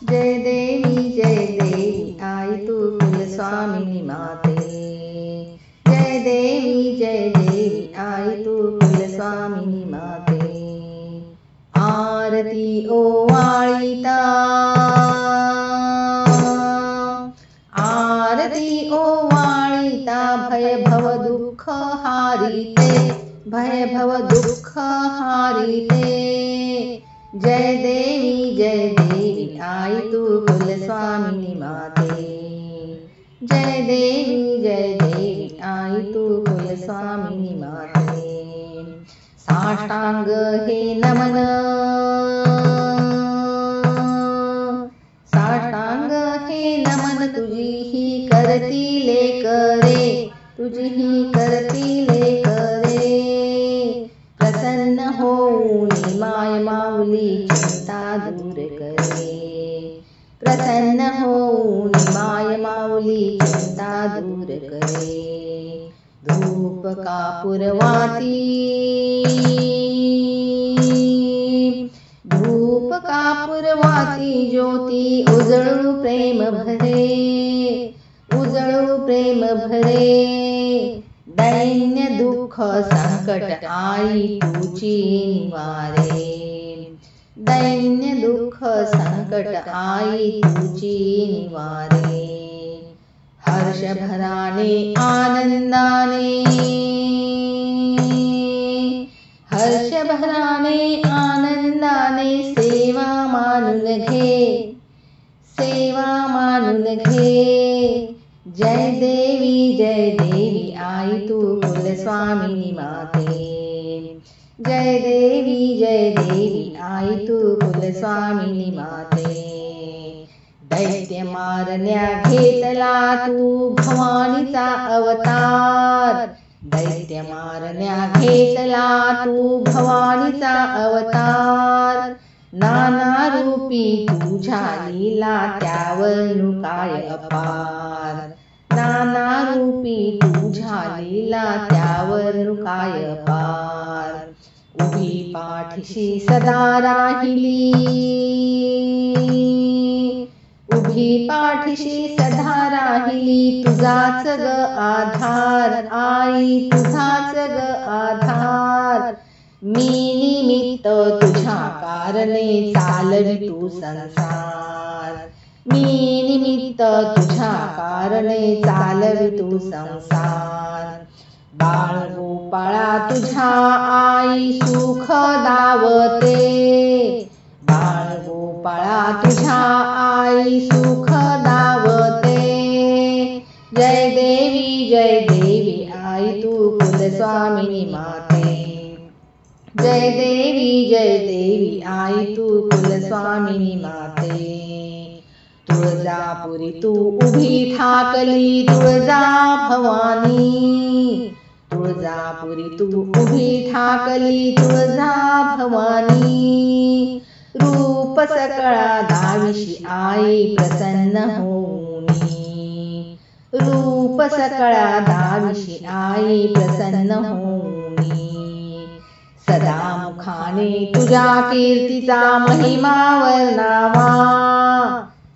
जय देवी आई तू कुलस्वामिनी माते। जय देवी आई तू कुलस्वामिनी माते। आरती ओवाळिता, आरती ओवाळिता, भय भव दुःख हारिते, भय भव दुःख हारिते। जय देवी आई तू कुलस्वामिनी माते। जय देवी आई तू कुलस्वामिनी माते। साष्टांग हे नमन, साष्टांग हे नमन, तुझी ही करती लेकरे, तुझी ही करती लेकरे। प्रसन्न होऊन माय माऊली चिंता दूर करे, प्रसन्न होऊन माय माऊली चिंता दूर करे। धूप कापूरवाती, धूप कापूरवाती, ज्योती उजळू प्रेम भरे, उजळू प्रेम भरे। दैन्य दुःख संकट आई तुझी निवारे, दैन्य दुःख संकट आई तुझी निवारे। हर्ष भराने आनंदाने, हर्ष भराने आनंदाने, सेवा मानून घे, सेवा मानून घे। जय देवी आई तू कुलस्वामिनी माते। जय देवी आई तू कुलस्वामिनी माते। दैत्य मारण्या घेतला तू भवानीचा अवतार, दैत्य मारण्या घेतला तू भवानीचा अवतार। नाना रूपी तुझ्या लीला त्यावर काय अपार, नाना रूपी तुझ्या लीला त्यावर काय अपार। उभी पाठीशी सदा राहिली, उभी पाठीशी सदा राहिली, तुझाच ग आधार आई, तुझाच ग आधार। मी निमित्त तुझ्या कारणे चालवी तू संसार, मी निमित्त तुझ्या कारणे चालवी तू संसार। बाळ गोपाळा तुझ्या आई सुख दावते, बाळ गोपाळा तुझ्या आई सुख दावते। जय देवी आई तू कुलस्वामिनी माते। जय देवी आई तू कुलस्वामिनी माते। तुळजापुरी तू उभी ठाकली तुळजा भवानी, तुळजापुरी तू उभी ठाकली तुळजा भवानी। रूप सकळा दाविशी आई प्रसन्न होऊनी, रूप सकळा दाविशी आई प्रसन्न होऊनी। सदा मुखाने तुझ्या कीर्तीचा महिमा वर्णावा,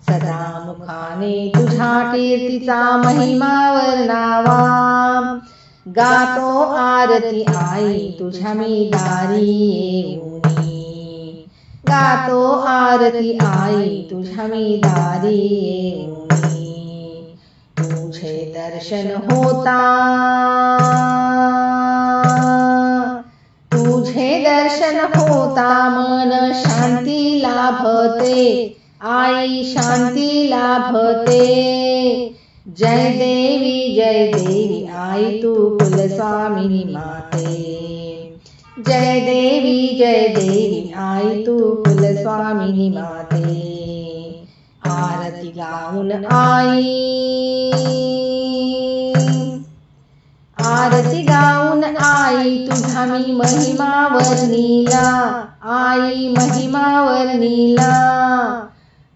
सदा मुखाने तुझ्या कीर्तीचा महिमा वर्णावा। गातो आरती आई तुझ्या मी दारी येऊनी, गातो आरती आई तुझ्या मी दारी येऊनी। तुझे दर्शन होता, तुझे दर्शन होता मन शांती लाभते आई, शांती लाभते। जय देवी आई तू कुलस्वामिनी माते। जय देवी आई तू कुलस्वामिनी माते। आरती गाऊन आई, आरती गाऊन आई तुझा मी महिमा वर्णिला आई, महिमा वर्णिला।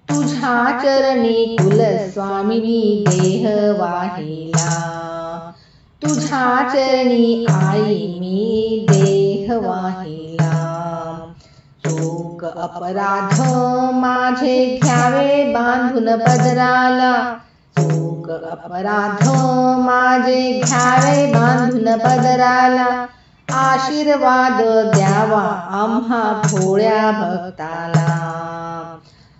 तुझ्या चरणी कुलस्वामिनी देह वाहिला, तुझ्या चरणी आई मी देह वाहिला। तू चूक अपराध माझे घ्यावे बांधून पदराला, चूक अपराध माझे घ्यावे बांधून पदराला, आशीर्वाद द्यावा आम्हा भोळ्या भक्ताला,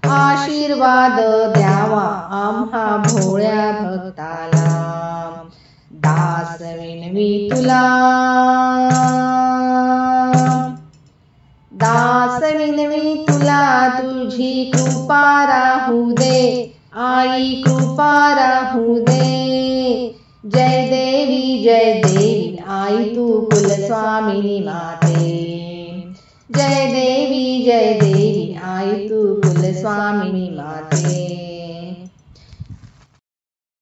आशीर्वाद द्यावा आम्हा भोळ्या भक्ताला. दास विनवी तुला, दास विनवी तुला, तुझी कृपा राहू दे, आई कृपा राहू दे. जय देवी आई तू कुलस्वामिनी माते, जय देवी आई तू कुलस्वामिनी